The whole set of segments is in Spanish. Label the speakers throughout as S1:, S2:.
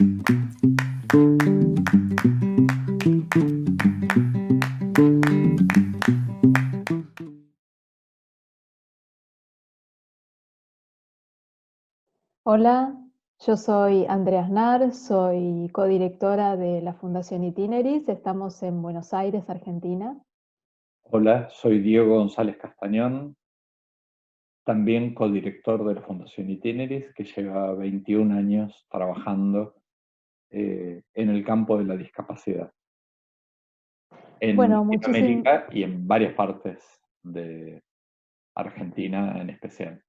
S1: Hola, yo soy Andrea Aznar, soy codirectora de la Fundación Itineris. Estamos en Buenos Aires, Argentina.
S2: Hola, soy Diego González Castañón, también codirector de la Fundación Itineris, que lleva 21 años trabajando en el campo de la discapacidad, en
S1: Bueno,
S2: Latinoamérica y en varias partes de Argentina en especial.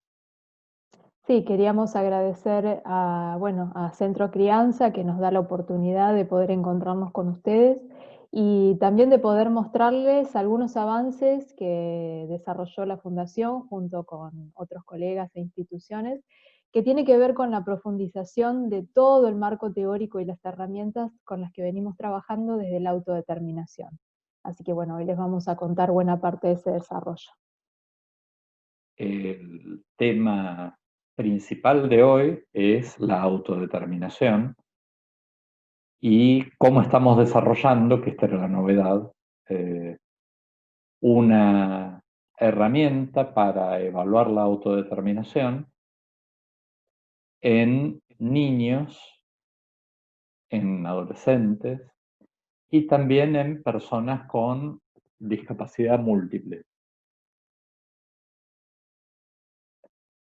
S1: sí, queríamos agradecer a Centro Crianza que nos da la oportunidad de poder encontrarnos con ustedes y también de poder mostrarles algunos avances que desarrolló la Fundación junto con otros colegas e instituciones, que tiene que ver con la profundización de todo el marco teórico y las herramientas con las que venimos trabajando desde la autodeterminación. Así que bueno, hoy les vamos a contar buena parte de ese desarrollo.
S2: El tema principal de hoy es la autodeterminación y cómo estamos desarrollando, que esta era la novedad, una herramienta para evaluar la autodeterminación en niños, en adolescentes y también en personas con discapacidad múltiple.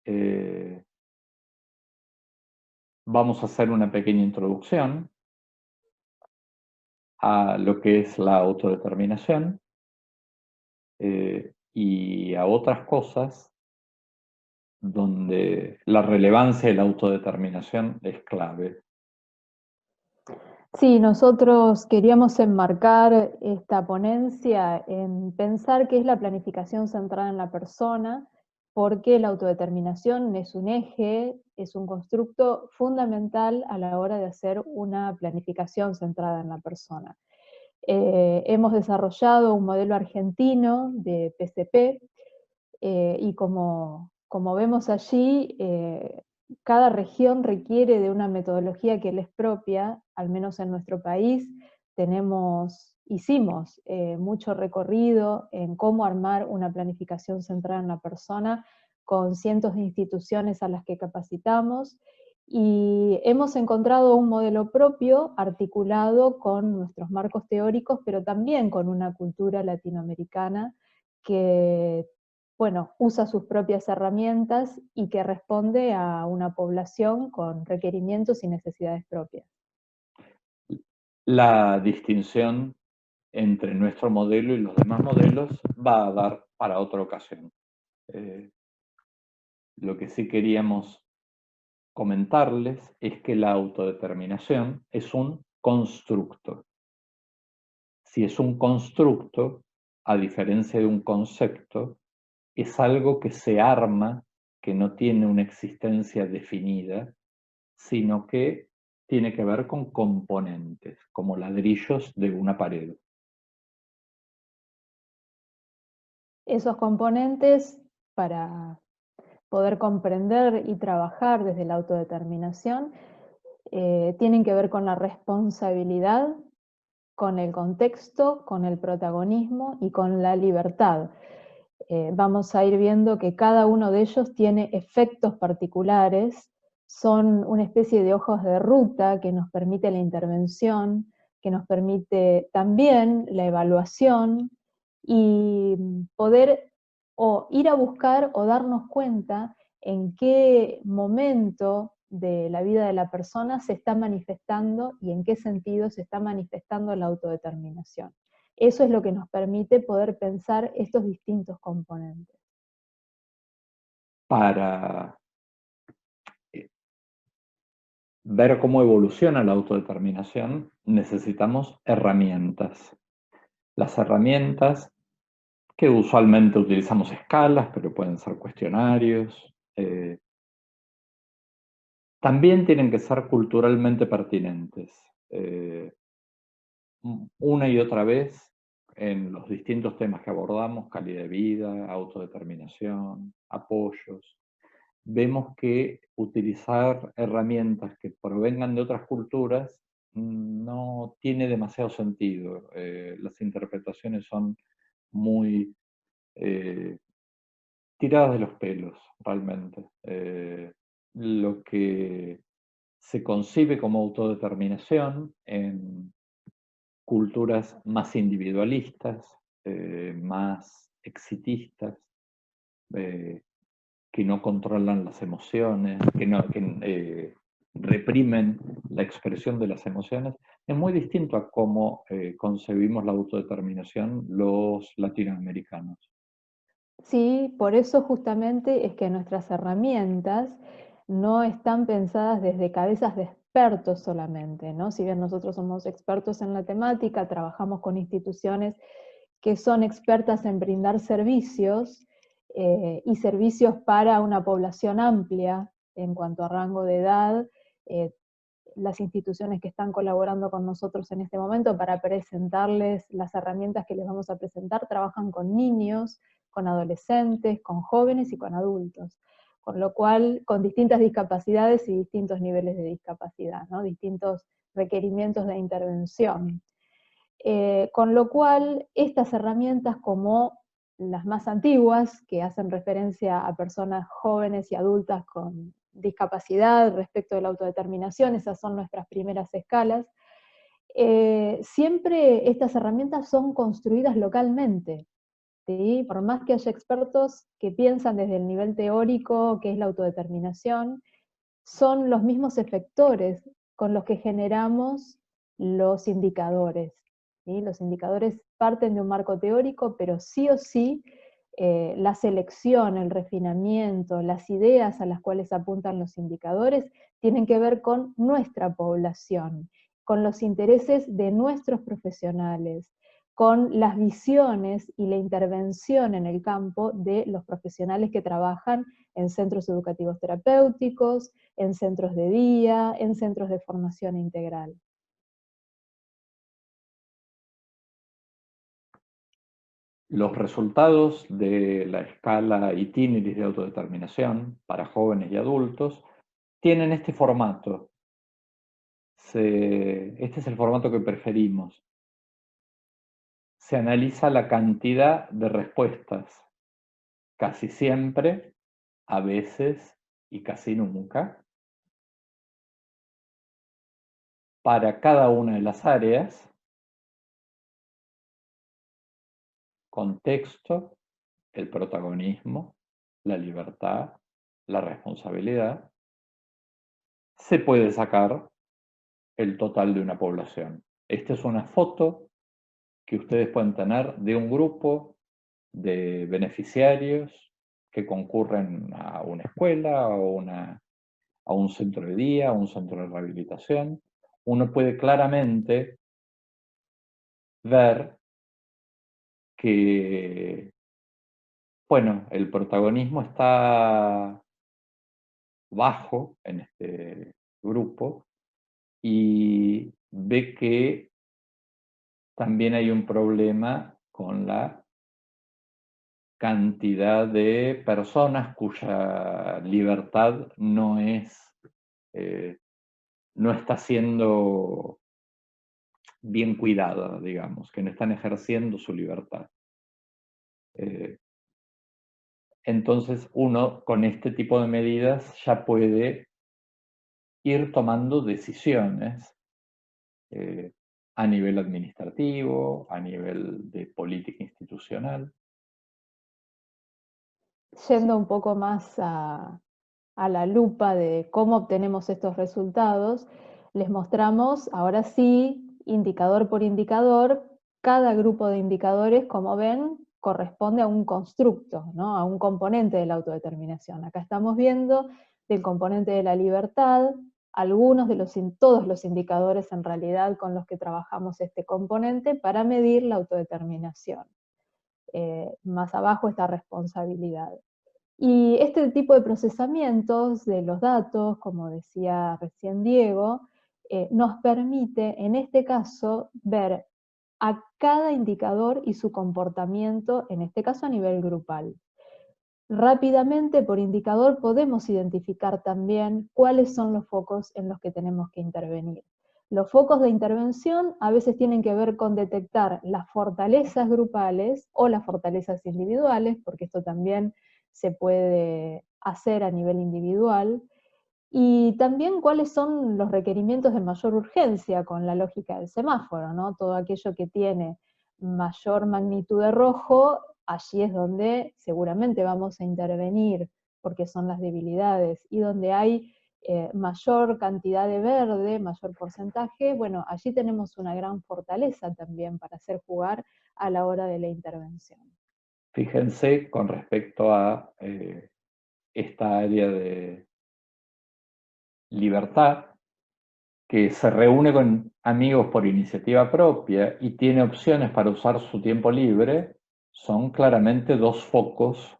S2: Eh, Vamos a hacer una pequeña introducción a lo que es la autodeterminación y a otras cosas donde la relevancia de la autodeterminación es clave.
S1: Sí, nosotros queríamos enmarcar esta ponencia en pensar qué es la planificación centrada en la persona, porque la autodeterminación es un eje, es un constructo fundamental a la hora de hacer una planificación centrada en la persona. Hemos desarrollado un modelo argentino de PCP y como vemos allí, cada región requiere de una metodología que le es propia, al menos en nuestro país hicimos mucho recorrido en cómo armar una planificación centrada en la persona con cientos de instituciones a las que capacitamos y hemos encontrado un modelo propio articulado con nuestros marcos teóricos, pero también con una cultura latinoamericana que bueno, usa sus propias herramientas y que responde a una población con requerimientos y necesidades propias.
S2: La distinción entre nuestro modelo y los demás modelos va a dar para otra ocasión. Lo que sí queríamos comentarles es que la autodeterminación es un constructo. Si es un constructo, a diferencia de un concepto, es algo que se arma, que no tiene una existencia definida, sino que tiene que ver con componentes, como ladrillos de una pared.
S1: Esos componentes, para poder comprender y trabajar desde la autodeterminación, tienen que ver con la responsabilidad, con el contexto, con el protagonismo y con la libertad. Vamos a ir viendo que cada uno de ellos tiene efectos particulares, son una especie de ojos de ruta que nos permite la intervención, que nos permite también la evaluación y poder o ir a buscar o darnos cuenta en qué momento de la vida de la persona se está manifestando y en qué sentido se está manifestando la autodeterminación. Eso es lo que nos permite poder pensar estos distintos componentes.
S2: Para ver cómo evoluciona la autodeterminación, necesitamos herramientas. Las herramientas que usualmente utilizamos escalas, pero pueden ser cuestionarios, también tienen que ser culturalmente pertinentes. Una y otra vez, en los distintos temas que abordamos, calidad de vida, autodeterminación, apoyos, vemos que utilizar herramientas que provengan de otras culturas no tiene demasiado sentido. Las interpretaciones son muy tiradas de los pelos, realmente. Lo que se concibe como autodeterminación en culturas más individualistas, más exitistas, que no controlan las emociones, que reprimen la expresión de las emociones, es muy distinto a cómo concebimos la autodeterminación los latinoamericanos.
S1: Sí, por eso justamente es que nuestras herramientas no están pensadas desde cabezas de expertos solamente, ¿no? Si bien nosotros somos expertos en la temática, trabajamos con instituciones que son expertas en brindar servicios y servicios para una población amplia en cuanto a rango de edad, las instituciones que están colaborando con nosotros en este momento para presentarles las herramientas que les vamos a presentar, trabajan con niños, con adolescentes, con jóvenes y con adultos, con lo cual, con distintas discapacidades y distintos niveles de discapacidad, ¿no? Distintos requerimientos de intervención. Con lo cual, estas herramientas como las más antiguas, que hacen referencia a personas jóvenes y adultas con discapacidad respecto de la autodeterminación, esas son nuestras primeras escalas, siempre estas herramientas son construidas localmente, ¿sí? Por más que haya expertos que piensan desde el nivel teórico que es la autodeterminación, son los mismos efectores con los que generamos los indicadores, ¿sí? Los indicadores parten de un marco teórico, pero sí o sí la selección, el refinamiento, las ideas a las cuales apuntan los indicadores tienen que ver con nuestra población, con los intereses de nuestros profesionales, con las visiones y la intervención en el campo de los profesionales que trabajan en centros educativos terapéuticos, en centros de día, en centros de formación integral.
S2: Los resultados de la escala Itineris de autodeterminación para jóvenes y adultos tienen este formato. Este es el formato que preferimos. Se analiza la cantidad de respuestas, casi siempre, a veces y casi nunca, para cada una de las áreas: contexto, el protagonismo, la libertad, la responsabilidad. Se puede sacar el total de una población. Esta es una foto que ustedes pueden tener de un grupo de beneficiarios que concurren a una escuela o a un centro de día, a un centro de rehabilitación. Uno puede claramente ver que, bueno, el protagonismo está bajo en este grupo y ve que también hay un problema con la cantidad de personas cuya libertad no está siendo bien cuidada, digamos, que no están ejerciendo su libertad. Entonces uno con este tipo de medidas ya puede ir tomando decisiones a nivel administrativo, a nivel de política institucional.
S1: Yendo un poco más a la lupa de cómo obtenemos estos resultados, les mostramos, ahora sí, indicador por indicador, cada grupo de indicadores, como ven, corresponde a un constructo, ¿no? A un componente de la autodeterminación. Acá estamos viendo el componente de la libertad, todos los indicadores en realidad con los que trabajamos este componente para medir la autodeterminación. Más abajo está responsabilidad. Y este tipo de procesamientos de los datos, como decía recién Diego, nos permite, en este caso, ver a cada indicador y su comportamiento, en este caso a nivel grupal. rápidamente por indicador podemos identificar también cuáles son los focos en los que tenemos que intervenir. Los focos de intervención a veces tienen que ver con detectar las fortalezas grupales o las fortalezas individuales, porque esto también se puede hacer a nivel individual, y también cuáles son los requerimientos de mayor urgencia con la lógica del semáforo, ¿no? Todo aquello que tiene mayor magnitud de rojo, allí es donde seguramente vamos a intervenir, porque son las debilidades, y donde hay mayor cantidad de verde, mayor porcentaje, bueno, allí tenemos una gran fortaleza también para hacer jugar a la hora de la intervención.
S2: Fíjense con respecto a esta área de libertad, que se reúne con amigos por iniciativa propia y tiene opciones para usar su tiempo libre, son claramente dos focos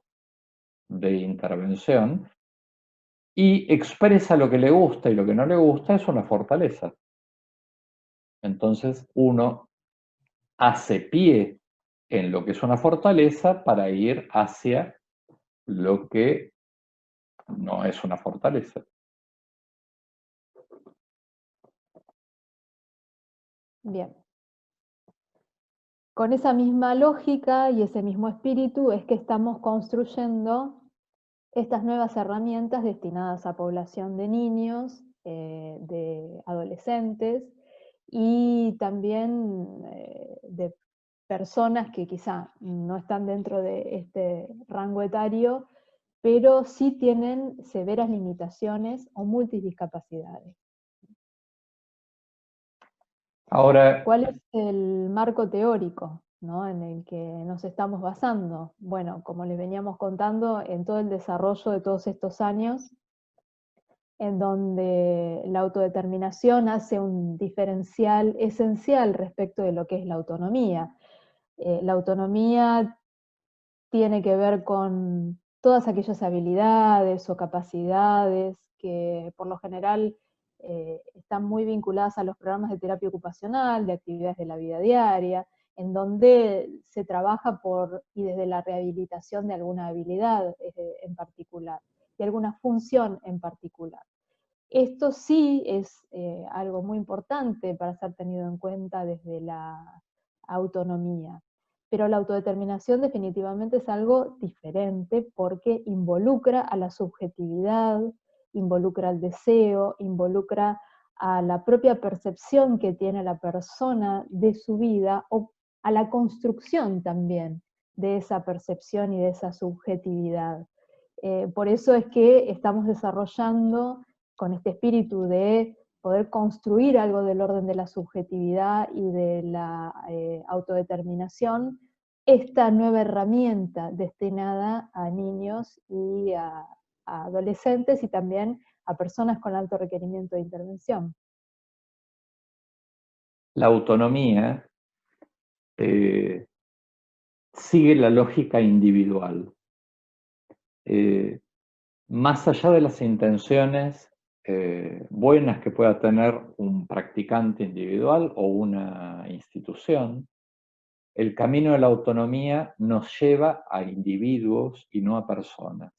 S2: de intervención, y expresa lo que le gusta y lo que no le gusta es una fortaleza. Entonces uno hace pie en lo que es una fortaleza para ir hacia lo que no es una fortaleza.
S1: Bien. Con esa misma lógica y ese mismo espíritu es que estamos construyendo estas nuevas herramientas destinadas a población de niños, de adolescentes y también de personas que quizá no están dentro de este rango etario, pero sí tienen severas limitaciones o multidiscapacidades.
S2: Ahora,
S1: ¿Cuál es el marco teórico, ¿no?, en el que nos estamos basando? Bueno, como les veníamos contando, en todo el desarrollo de todos estos años, en donde la autodeterminación hace un diferencial esencial respecto de lo que es la autonomía. La autonomía tiene que ver con todas aquellas habilidades o capacidades que por lo general están muy vinculadas a los programas de terapia ocupacional, de actividades de la vida diaria, en donde se trabaja por y desde la rehabilitación de alguna habilidad en particular, de alguna función en particular. Esto sí es algo muy importante para ser tenido en cuenta desde la autonomía, pero la autodeterminación definitivamente es algo diferente porque involucra a la subjetividad, involucra al deseo, involucra a la propia percepción que tiene la persona de su vida o a la construcción también de esa percepción y de esa subjetividad. Por eso es que estamos desarrollando con este espíritu de poder construir algo del orden de la subjetividad y de la autodeterminación, esta nueva herramienta destinada a niños y a adolescentes y también a personas con alto requerimiento de intervención.
S2: la autonomía sigue la lógica individual. Más allá de las intenciones buenas que pueda tener un practicante individual o una institución, el camino de la autonomía nos lleva a individuos y no a personas.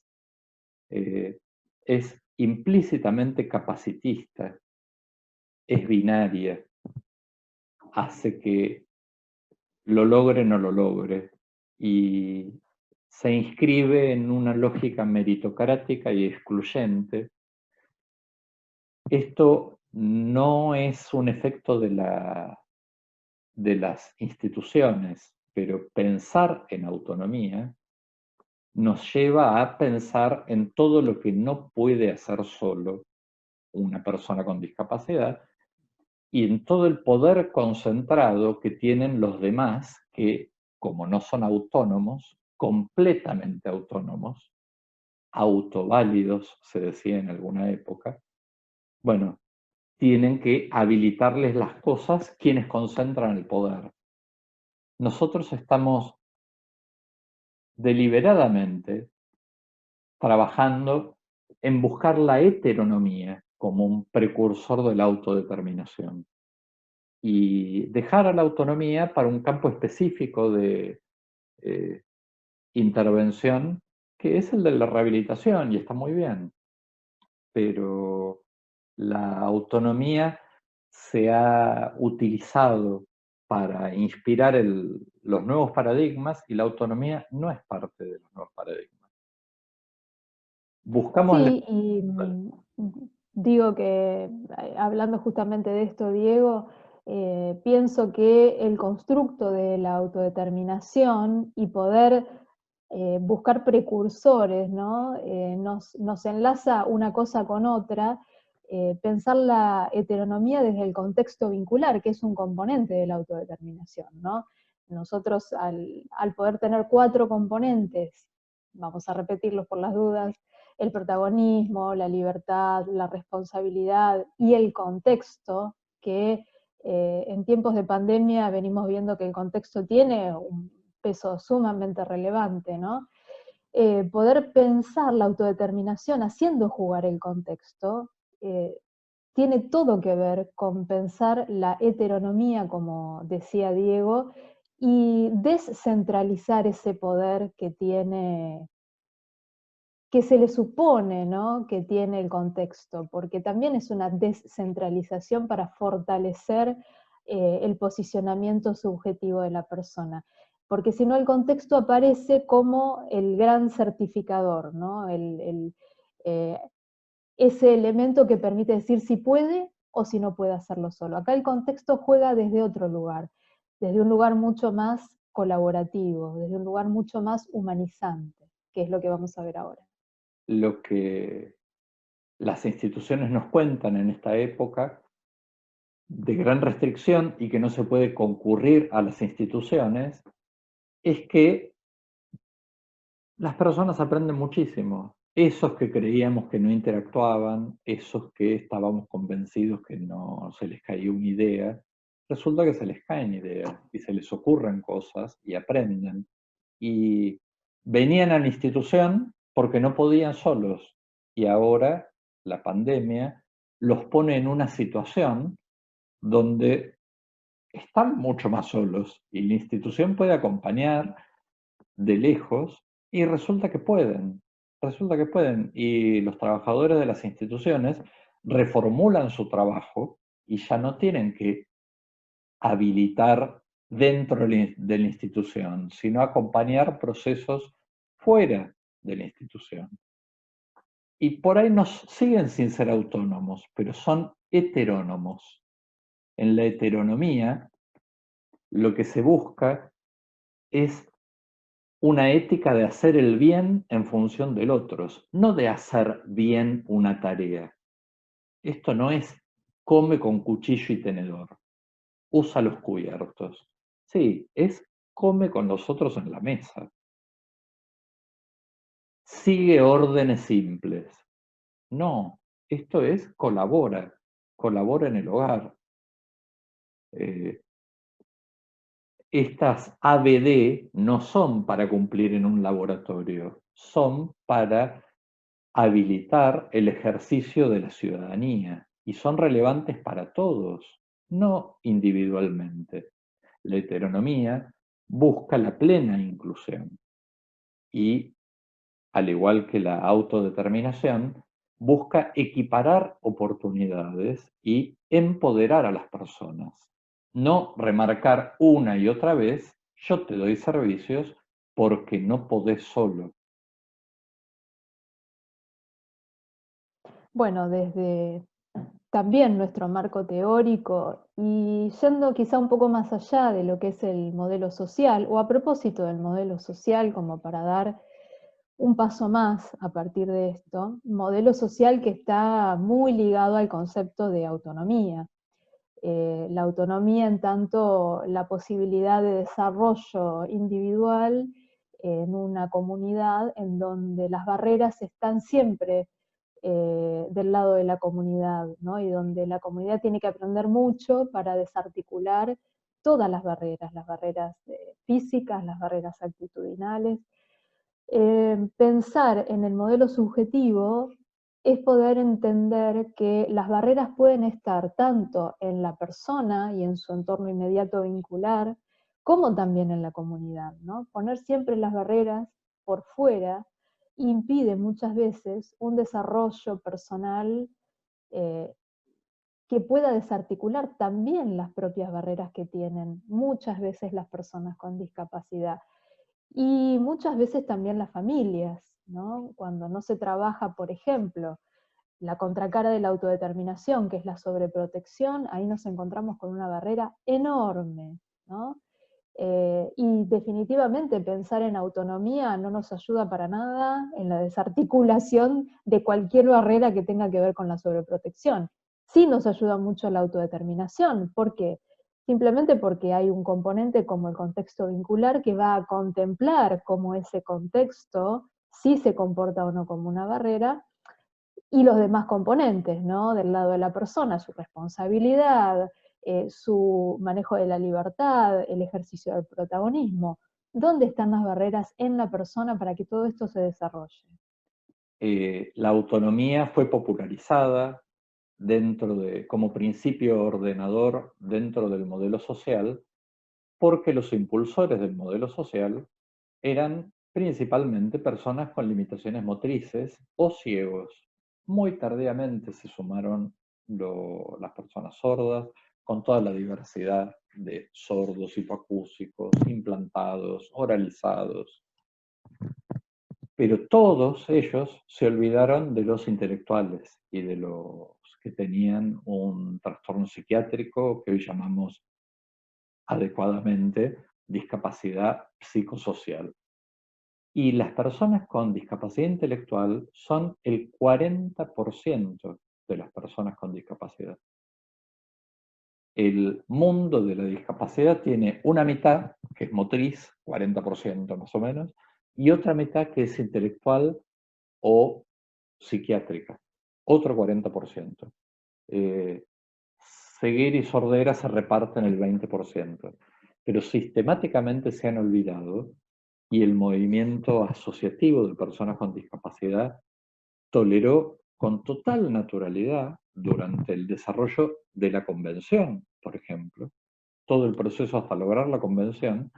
S2: Es implícitamente capacitista, es binaria, hace que lo logre o no lo logre, y se inscribe en una lógica meritocrática y excluyente. Esto no es un efecto de las instituciones, pero pensar en autonomía nos lleva a pensar en todo lo que no puede hacer solo una persona con discapacidad y en todo el poder concentrado que tienen los demás que, como no son autónomos, completamente autónomos, autoválidos, se decía en alguna época, bueno, tienen que habilitarles las cosas quienes concentran el poder. Nosotros estamos deliberadamente trabajando en buscar la heteronomía como un precursor de la autodeterminación y dejar a la autonomía para un campo específico de intervención que es el de la rehabilitación, y está muy bien, pero la autonomía se ha utilizado para inspirar los nuevos paradigmas, y la autonomía no es parte de los nuevos paradigmas. Buscamos
S1: Sí, y digo que hablando justamente de esto, Diego, pienso que el constructo de la autodeterminación y poder buscar precursores, ¿no? Nos enlaza una cosa con otra, pensar la heteronomía desde el contexto vincular, que es un componente de la autodeterminación, ¿no? Nosotros al poder tener 4 componentes, vamos a repetirlos por las dudas, el protagonismo, la libertad, la responsabilidad y el contexto, que en tiempos de pandemia venimos viendo que el contexto tiene un peso sumamente relevante, ¿no? Poder pensar la autodeterminación haciendo jugar el contexto tiene todo que ver con pensar la heteronomía, como decía Diego, y descentralizar ese poder que tiene, que se le supone, ¿no?, que tiene el contexto, porque también es una descentralización para fortalecer el posicionamiento subjetivo de la persona. Porque si no, el contexto aparece como el gran certificador, ¿no? Eh, ese elemento que permite decir si puede o si no puede hacerlo solo. Acá el contexto juega desde otro lugar, desde un lugar mucho más colaborativo, desde un lugar mucho más humanizante, que es lo que vamos a ver ahora.
S2: lo que las instituciones nos cuentan en esta época de gran restricción y que no se puede concurrir a las instituciones, es que las personas aprenden muchísimo. Esos que creíamos que no interactuaban, esos que estábamos convencidos que no se les caía una idea, resulta que se les caen ideas y se les ocurren cosas y aprenden. Y venían a la institución porque no podían solos. Y ahora la pandemia los pone en una situación donde están mucho más solos y la institución puede acompañar de lejos y resulta que pueden. Y los trabajadores de las instituciones reformulan su trabajo y ya no tienen que habilitar dentro de la institución, sino acompañar procesos fuera de la institución. Y por ahí nos siguen sin ser autónomos, pero son heterónomos. En la heteronomía, lo que se busca es una ética de hacer el bien en función del otro, no de hacer bien una tarea. Esto no es come con cuchillo y tenedor, usa los cubiertos. Sí, es come con los otros en la mesa. Sigue órdenes simples. No, esto es colabora en el hogar. Eh, Estas ABD no son para cumplir en un laboratorio, son para habilitar el ejercicio de la ciudadanía y son relevantes para todos, no individualmente. La heteronomía busca la plena inclusión y, al igual que la autodeterminación, busca equiparar oportunidades y empoderar a las personas. No remarcar una y otra vez, yo te doy servicios porque no podés solo.
S1: Bueno, desde también nuestro marco teórico y yendo quizá un poco más allá de lo que es el modelo social, o a propósito del modelo social, como para dar un paso más a partir de esto, modelo social que está muy ligado al concepto de autonomía. La autonomía en tanto la posibilidad de desarrollo individual en una comunidad en donde las barreras están siempre del lado de la comunidad, ¿no? Y donde la comunidad tiene que aprender mucho para desarticular todas las barreras físicas, las barreras actitudinales. Pensar en el modelo subjetivo es poder entender que las barreras pueden estar tanto en la persona y en su entorno inmediato vincular, como también en la comunidad, ¿no? Poner siempre las barreras por fuera impide muchas veces un desarrollo personal que pueda desarticular también las propias barreras que tienen muchas veces las personas con discapacidad. Y muchas veces también las familias, ¿no? Cuando no se trabaja, por ejemplo, la contracara de la autodeterminación, que es la sobreprotección, ahí nos encontramos con una barrera enorme, ¿no? Y definitivamente pensar en autonomía no nos ayuda para nada en la desarticulación de cualquier barrera que tenga que ver con la sobreprotección. Sí nos ayuda mucho la autodeterminación. ¿Por qué? Simplemente porque hay un componente como el contexto vincular que va a contemplar cómo ese contexto sí se comporta o no como una barrera, y los demás componentes, ¿no? Del lado de la persona, su responsabilidad, su manejo de la libertad, el ejercicio del protagonismo. ¿Dónde están las barreras en la persona para que todo esto se desarrolle?
S2: La autonomía fue popularizada como principio ordenador dentro del modelo social, porque los impulsores del modelo social eran principalmente personas con limitaciones motrices o ciegos. Muy tardíamente se sumaron las personas sordas, con toda la diversidad de sordos, hipoacúsicos, implantados, oralizados. Pero todos ellos se olvidaron de los intelectuales y de los que tenían un trastorno psiquiátrico que hoy llamamos adecuadamente discapacidad psicosocial. Y las personas con discapacidad intelectual son el 40% de las personas con discapacidad. El mundo de la discapacidad tiene una mitad, que es motriz, 40% más o menos, y otra mitad que es intelectual o psiquiátrica, otro 40%. Ceguera y sordera se reparten el 20%, pero sistemáticamente se han olvidado y el movimiento asociativo de personas con discapacidad toleró con total naturalidad durante el desarrollo de la convención, por ejemplo, todo el proceso hasta lograr la convención,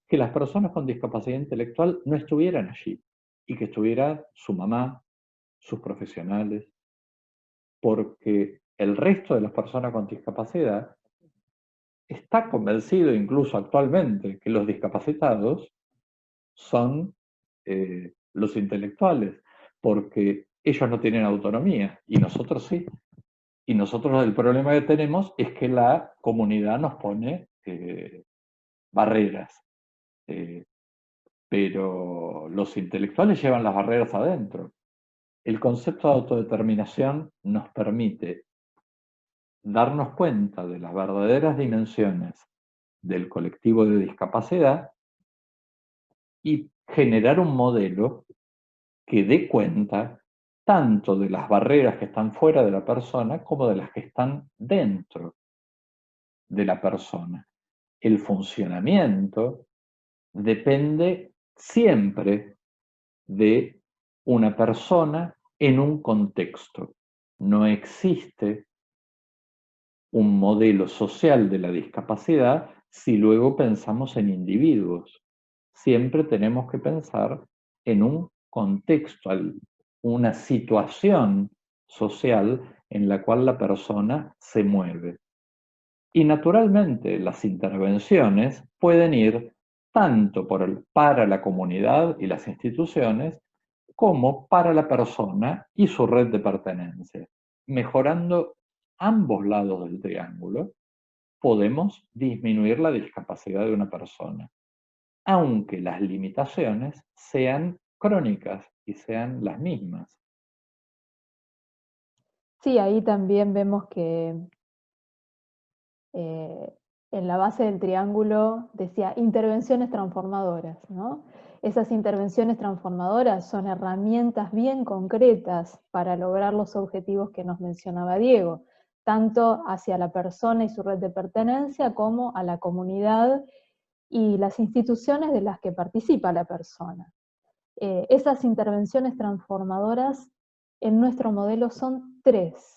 S2: que las personas con discapacidad intelectual no estuvieran allí y que estuviera su mamá, sus profesionales, porque el resto de las personas con discapacidad está convencido incluso actualmente que los discapacitados son los intelectuales, porque ellos no tienen autonomía y nosotros sí. Y nosotros el problema que tenemos es que la comunidad nos pone barreras, pero los intelectuales llevan las barreras adentro. El concepto de autodeterminación nos permite darnos cuenta de las verdaderas dimensiones del colectivo de discapacidad y generar un modelo que dé cuenta tanto de las barreras que están fuera de la persona como de las que están dentro de la persona. El funcionamiento depende siempre de una persona en un contexto. No existe un modelo social de la discapacidad si luego pensamos en individuos. Siempre tenemos que pensar en un contexto, una situación social en la cual la persona se mueve. Y naturalmente las intervenciones pueden ir tanto para la comunidad y las instituciones como para la persona y su red de pertenencia. Mejorando ambos lados del triángulo, podemos disminuir la discapacidad de una persona, aunque las limitaciones sean crónicas y sean las mismas.
S1: Sí, ahí también vemos que en la base del triángulo decía intervenciones transformadoras, ¿no? Esas intervenciones transformadoras son herramientas bien concretas para lograr los objetivos que nos mencionaba Diego, tanto hacia la persona y su red de pertenencia como a la comunidad y las instituciones de las que participa la persona. Esas intervenciones transformadoras en nuestro modelo son tres.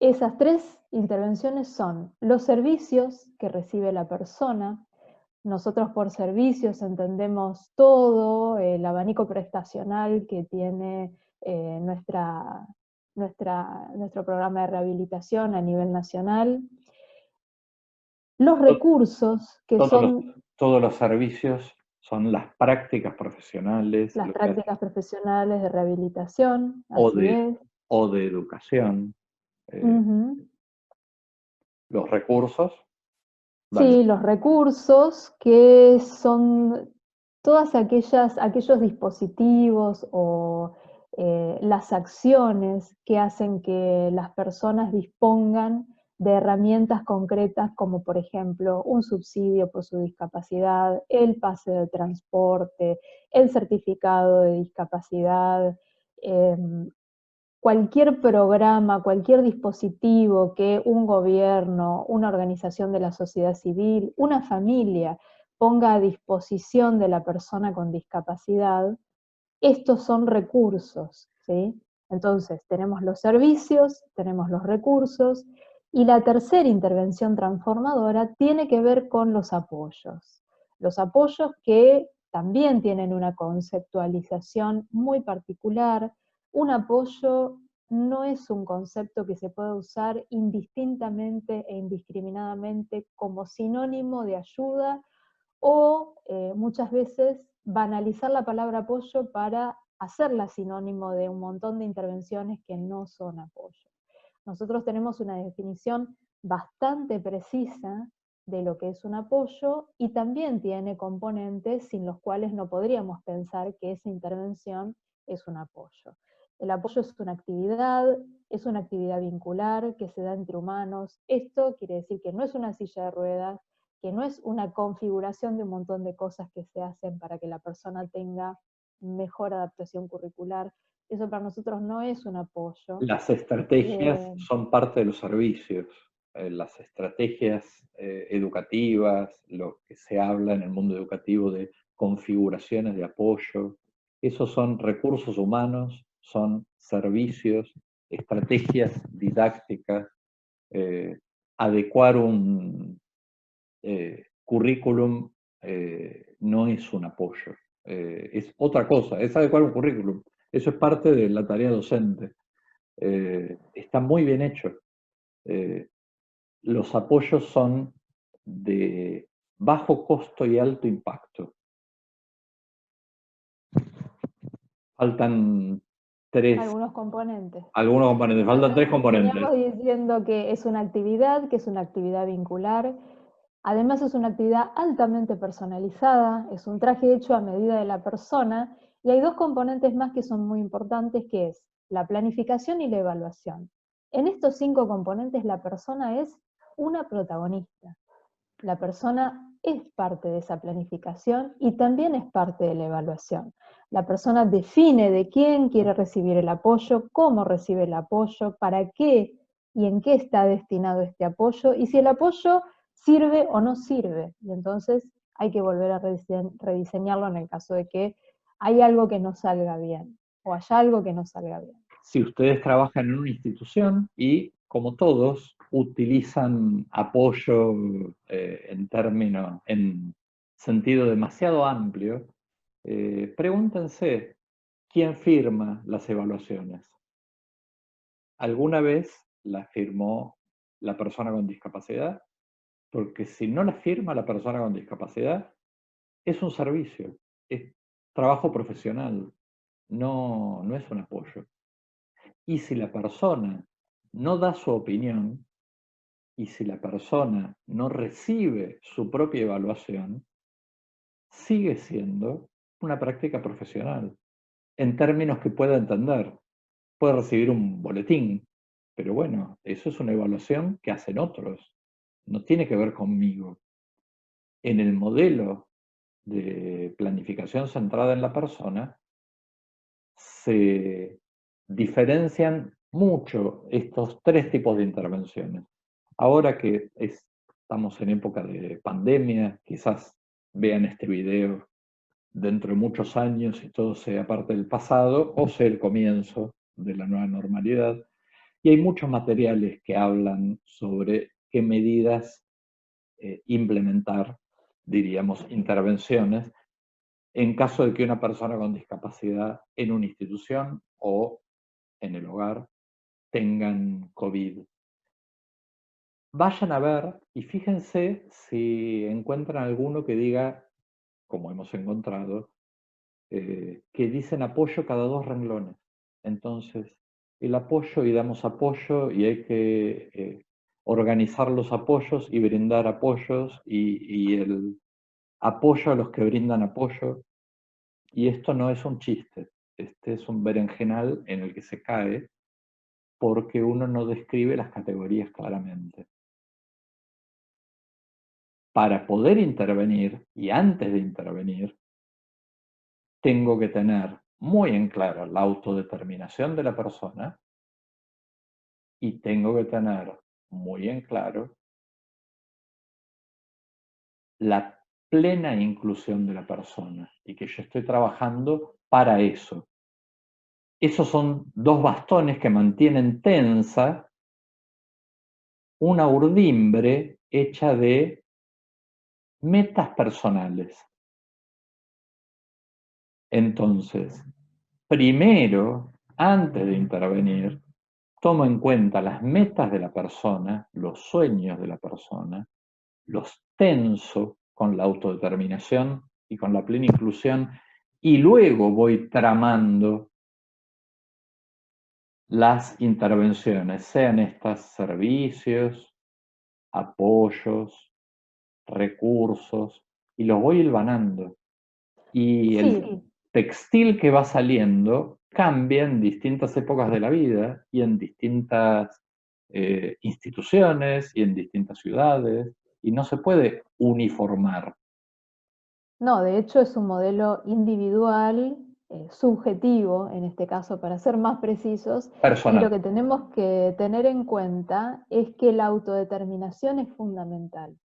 S1: Esas tres intervenciones son los servicios que recibe la persona, Nosotros por servicios entendemos todo, el abanico prestacional que tiene nuestro programa de rehabilitación a nivel nacional. Los recursos que son
S2: todos los servicios son las prácticas profesionales,
S1: las prácticas profesionales de rehabilitación,
S2: o
S1: así es.
S2: o de educación. Los recursos. Dale.
S1: Sí, los recursos que son todas aquellos dispositivos o las acciones que hacen que las personas dispongan de herramientas concretas como por ejemplo un subsidio por su discapacidad, el pase de transporte, el certificado de discapacidad, cualquier programa, cualquier dispositivo que un gobierno, una organización de la sociedad civil, una familia ponga a disposición de la persona con discapacidad, estos son recursos, ¿sí? Entonces, tenemos los servicios, tenemos los recursos, y la tercera intervención transformadora tiene que ver con los apoyos. Los apoyos que también tienen una conceptualización muy particular. Un apoyo no es un concepto que se pueda usar indistintamente e indiscriminadamente como sinónimo de ayuda o muchas veces banalizar la palabra apoyo para hacerla sinónimo de un montón de intervenciones que no son apoyo. Nosotros tenemos una definición bastante precisa de lo que es un apoyo y también tiene componentes sin los cuales no podríamos pensar que esa intervención es un apoyo. El apoyo es una actividad vincular que se da entre humanos. Esto quiere decir que no es una silla de ruedas, que no es una configuración de un montón de cosas que se hacen para que la persona tenga mejor adaptación curricular. Eso para nosotros no es un apoyo.
S2: Las estrategias son parte de los servicios. Las estrategias educativas, lo que se habla en el mundo educativo de configuraciones de apoyo, esos son recursos humanos, son servicios, estrategias didácticas, adecuar un currículum no es un apoyo, es otra cosa, es adecuar un currículum. Eso es parte de la tarea docente. Está muy bien hecho. Los apoyos son de bajo costo y alto impacto. Faltan
S1: algunos componentes.
S2: faltan tres componentes.
S1: Veníamos diciendo que es una actividad vincular. Además es una actividad altamente personalizada, es un traje hecho a medida de la persona, y hay dos componentes más que son muy importantes, que es la planificación y la evaluación. En estos 5 componentes la persona es una protagonista. La persona es parte de esa planificación y también es parte de la evaluación. La persona define de quién quiere recibir el apoyo, cómo recibe el apoyo, para qué y en qué está destinado este apoyo, y si el apoyo sirve o no sirve. Y entonces hay que volver a rediseñarlo en el caso de que hay algo que no salga bien, o haya algo que no salga bien.
S2: Si ustedes trabajan en una institución y, como todos, utilizan apoyo en sentido demasiado amplio, pregúntense, ¿quién firma las evaluaciones? ¿Alguna vez las firmó la persona con discapacidad? Porque si no las firma la persona con discapacidad, es un servicio, es trabajo profesional, no es un apoyo. Y si la persona no da su opinión, y si la persona no recibe su propia evaluación, sigue siendo una práctica profesional, en términos que pueda entender. Puede recibir un boletín, pero bueno, eso es una evaluación que hacen otros, no tiene que ver conmigo. En el modelo de planificación centrada en la persona, se diferencian mucho estos 3 tipos de intervenciones. Ahora que estamos en época de pandemia, quizás vean este video dentro de muchos años y todo sea parte del pasado o sea el comienzo de la nueva normalidad. Y hay muchos materiales que hablan sobre qué medidas implementar diríamos, intervenciones en caso de que una persona con discapacidad en una institución o en el hogar tengan COVID. Vayan a ver y fíjense si encuentran alguno que diga, como hemos encontrado, que dicen apoyo cada 2 renglones. Entonces, el apoyo y damos apoyo y hay que organizar los apoyos y brindar apoyos y el apoyo a los que brindan apoyo. Y esto no es un chiste, este es un berenjenal en el que se cae porque uno no describe las categorías claramente. Para poder intervenir y antes de intervenir, tengo que tener muy en claro la autodeterminación de la persona y tengo que tener muy en claro la plena inclusión de la persona y que yo estoy trabajando para eso. Esos son 2 bastones que mantienen tensa una urdimbre hecha de metas personales. Entonces, primero, antes de intervenir, tomo en cuenta las metas de la persona, los sueños de la persona, los tenso con la autodeterminación y con la plena inclusión, y luego voy tramando las intervenciones, sean estas servicios, apoyos, recursos, y los voy hilvanando. Y el textil que va saliendo cambia en distintas épocas de la vida y en distintas instituciones y en distintas ciudades, y no se puede uniformar.
S1: No, de hecho es un modelo individual, subjetivo, en este caso, para ser más precisos, y lo
S2: Personal.
S1: que tenemos que tener en cuenta es que la autodeterminación es fundamental.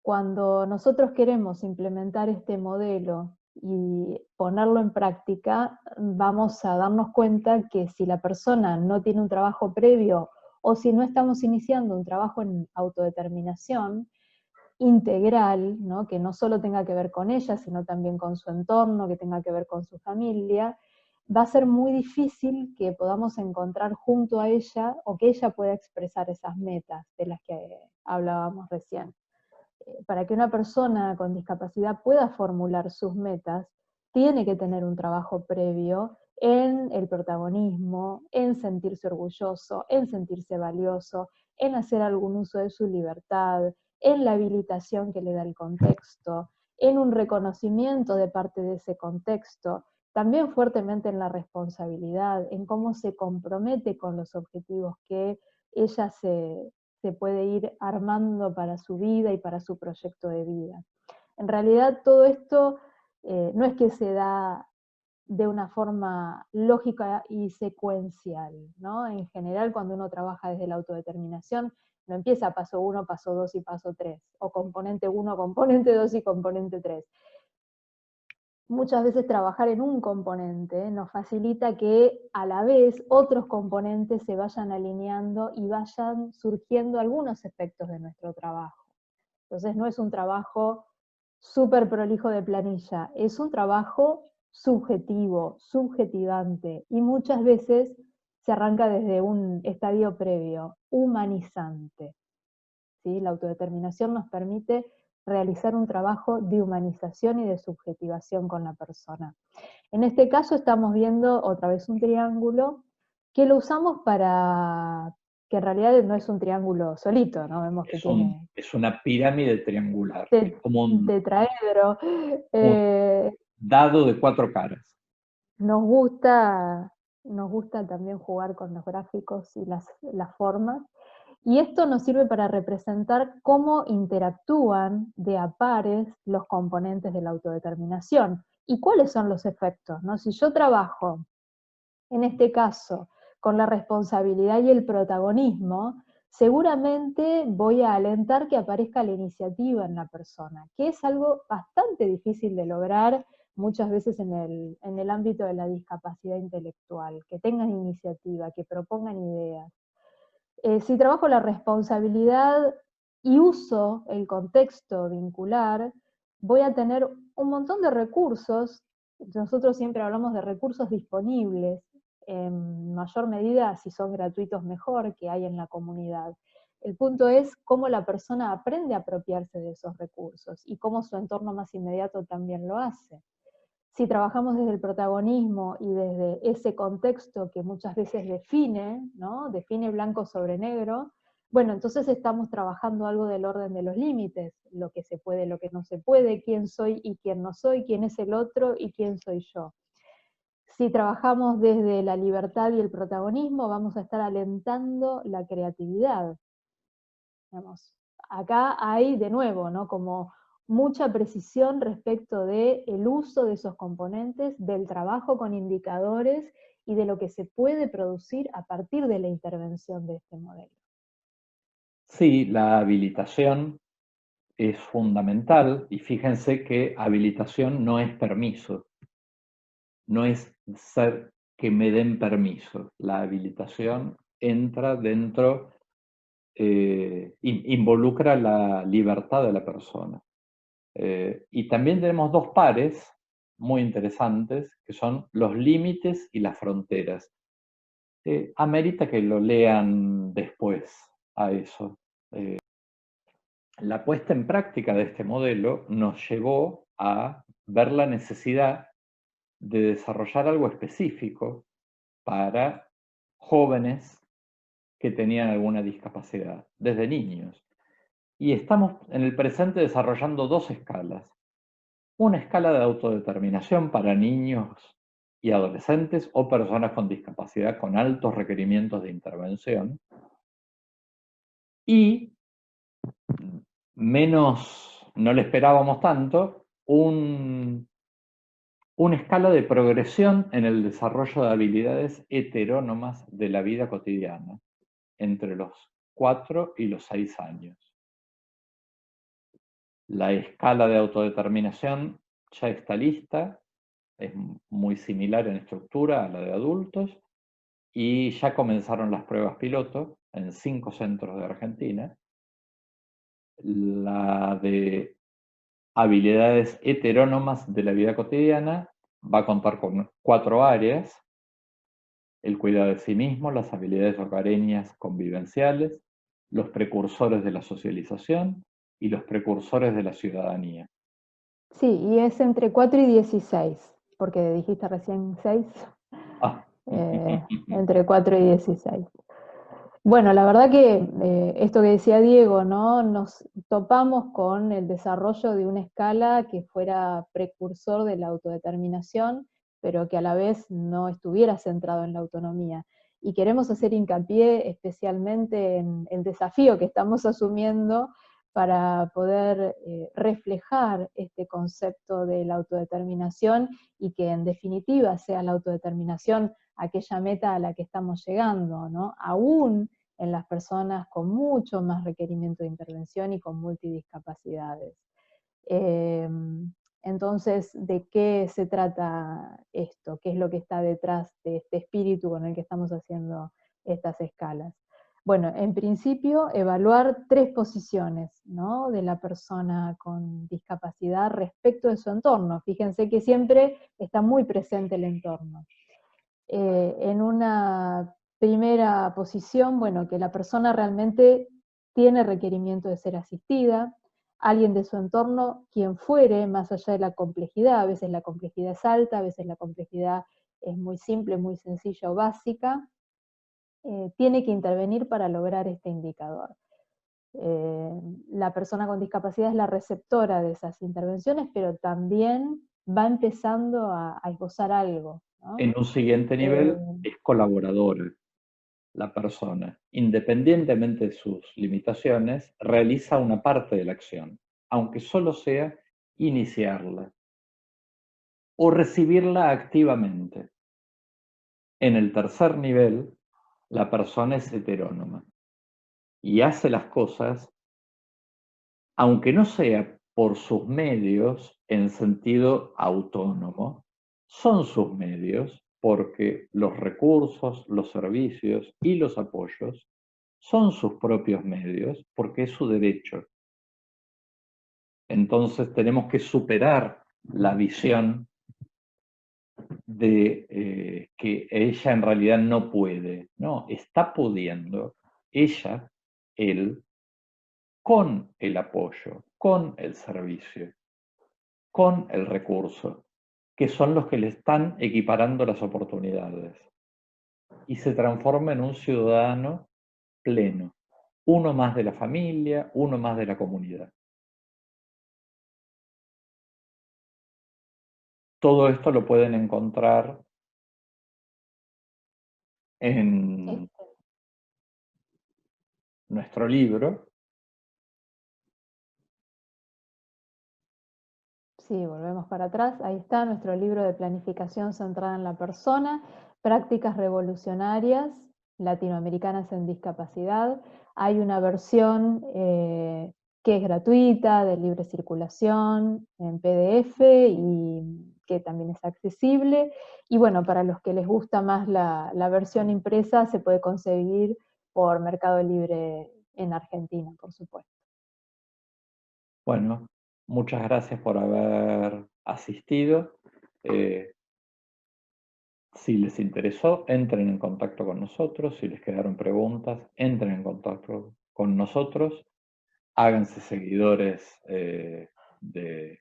S1: Cuando nosotros queremos implementar este modelo y ponerlo en práctica, vamos a darnos cuenta que si la persona no tiene un trabajo previo o si no estamos iniciando un trabajo en autodeterminación integral, ¿no? Que no solo tenga que ver con ella, sino también con su entorno, que tenga que ver con su familia, va a ser muy difícil que podamos encontrar junto a ella o que ella pueda expresar esas metas de las que hablábamos recién. Para que una persona con discapacidad pueda formular sus metas, tiene que tener un trabajo previo en el protagonismo, en sentirse orgulloso, en sentirse valioso, en hacer algún uso de su libertad, en la habilitación que le da el contexto, en un reconocimiento de parte de ese contexto, también fuertemente en la responsabilidad, en cómo se compromete con los objetivos que ella se puede ir armando para su vida y para su proyecto de vida. En realidad todo esto no es que se da de una forma lógica y secuencial, ¿no? En general, cuando uno trabaja desde la autodeterminación, no empieza paso 1, paso 2 y paso 3, o componente 1, componente 2 y componente 3. Muchas veces trabajar en un componente nos facilita que a la vez otros componentes se vayan alineando y vayan surgiendo algunos efectos de nuestro trabajo. Entonces no es un trabajo súper prolijo de planilla, es un trabajo subjetivo, subjetivante, y muchas veces se arranca desde un estadio previo, humanizante. ¿Sí? La autodeterminación nos permite realizar un trabajo de humanización y de subjetivación con la persona. En este caso estamos viendo otra vez un triángulo que lo usamos para, que en realidad no es un triángulo solito, ¿no? Vemos que tiene
S2: Es una pirámide triangular, es como un
S1: tetraedro.
S2: un dado de 4 caras.
S1: Nos gusta, nos gusta también jugar con los gráficos y las formas. Y esto nos sirve para representar cómo interactúan de a pares los componentes de la autodeterminación y cuáles son los efectos, ¿no? Si yo trabajo, en este caso, con la responsabilidad y el protagonismo, seguramente voy a alentar que aparezca la iniciativa en la persona, que es algo bastante difícil de lograr muchas veces en el ámbito de la discapacidad intelectual, que tengan iniciativa, que propongan ideas. Si trabajo la responsabilidad y uso el contexto vincular, voy a tener un montón de recursos. Nosotros siempre hablamos de recursos disponibles, en mayor medida, si son gratuitos mejor, que hay en la comunidad. El punto es cómo la persona aprende a apropiarse de esos recursos y cómo su entorno más inmediato también lo hace. Si trabajamos desde el protagonismo y desde ese contexto que muchas veces define, ¿no? Define blanco sobre negro, bueno, entonces estamos trabajando algo del orden de los límites, lo que se puede, lo que no se puede, quién soy y quién no soy, quién es el otro y quién soy yo. Si trabajamos desde la libertad y el protagonismo, vamos a estar alentando la creatividad. Digamos, acá hay, de nuevo, ¿no? Como mucha precisión respecto del uso de esos componentes, del trabajo con indicadores y de lo que se puede producir a partir de la intervención de este modelo.
S2: Sí, la habilitación es fundamental y fíjense que habilitación no es permiso, no es ser que me den permiso. La habilitación entra dentro, involucra la libertad de la persona. Y también tenemos dos pares muy interesantes, que son los límites y las fronteras. Amerita que lo lean después a eso. La puesta en práctica de este modelo nos llevó a ver la necesidad de desarrollar algo específico para jóvenes que tenían alguna discapacidad, desde niños. Y estamos en el presente desarrollando dos escalas. Una escala de autodeterminación para niños y adolescentes o personas con discapacidad con altos requerimientos de intervención. Y menos, no le esperábamos tanto, una escala de progresión en el desarrollo de habilidades heterónomas de la vida cotidiana, entre los 4 y los 6 años. La escala de autodeterminación ya está lista, es muy similar en estructura a la de adultos, y ya comenzaron las pruebas piloto en 5 centros de Argentina. La de habilidades heterónomas de la vida cotidiana va a contar con 4 áreas: el cuidado de sí mismo, las habilidades hogareñas convivenciales, los precursores de la socialización y los precursores de la ciudadanía.
S1: Sí, y es entre 4 y 16, porque dijiste recién 6,
S2: Ah.
S1: entre 4 y 16. Bueno, la verdad que esto que decía Diego, ¿no? Nos topamos con el desarrollo de una escala que fuera precursor de la autodeterminación, pero que a la vez no estuviera centrado en la autonomía. Y queremos hacer hincapié especialmente en el desafío que estamos asumiendo para poder reflejar este concepto de la autodeterminación y que en definitiva sea la autodeterminación aquella meta a la que estamos llegando, ¿no? Aún en las personas con mucho más requerimiento de intervención y con multidiscapacidades. Entonces, ¿de qué se trata esto? ¿Qué es lo que está detrás de este espíritu con el que estamos haciendo estas escalas? Bueno, en principio, evaluar 3 posiciones, ¿no? De la persona con discapacidad respecto de su entorno. Fíjense que siempre está muy presente el entorno. En una primera posición, bueno, que la persona realmente tiene requerimiento de ser asistida, alguien de su entorno, quien fuere, más allá de la complejidad, a veces la complejidad es alta, a veces la complejidad es muy simple, muy sencilla o básica, tiene que intervenir para lograr este indicador. La persona con discapacidad es la receptora de esas intervenciones, pero también va empezando a esbozar algo, ¿no?
S2: En un siguiente nivel es colaboradora. La persona, independientemente de sus limitaciones, realiza una parte de la acción, aunque solo sea iniciarla o recibirla activamente. En el tercer nivel, la persona es heterónoma y hace las cosas, aunque no sea por sus medios en sentido autónomo, son sus medios porque los recursos, los servicios y los apoyos son sus propios medios porque es su derecho. Entonces tenemos que superar la visión de que ella en realidad no puede. No, está pudiendo ella, él, con el apoyo, con el servicio, con el recurso, que son los que le están equiparando las oportunidades. Y se transforma en un ciudadano pleno, uno más de la familia, uno más de la comunidad. Todo esto lo pueden encontrar en nuestro libro.
S1: Sí, volvemos para atrás. Ahí está nuestro libro de planificación centrada en la persona, prácticas revolucionarias latinoamericanas en discapacidad. Hay una versión que es gratuita, de libre circulación, en PDF y que también es accesible. Y bueno, para los que les gusta más la versión impresa, se puede conseguir por Mercado Libre en Argentina, por supuesto.
S2: Bueno, muchas gracias por haber asistido. Si les interesó, entren en contacto con nosotros. Si les quedaron preguntas, entren en contacto con nosotros. Háganse seguidores de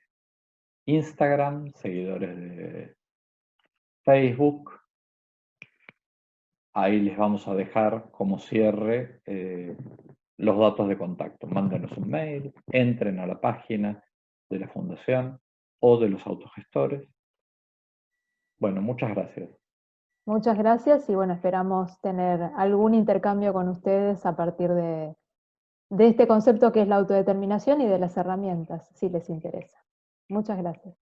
S2: Instagram, seguidores de Facebook. Ahí les vamos a dejar como cierre los datos de contacto. Mándenos un mail, entren a la página de la Fundación o de los autogestores. Bueno, muchas gracias.
S1: Muchas gracias y bueno, esperamos tener algún intercambio con ustedes a partir de este concepto que es la autodeterminación y de las herramientas, si les interesa. Muchas gracias.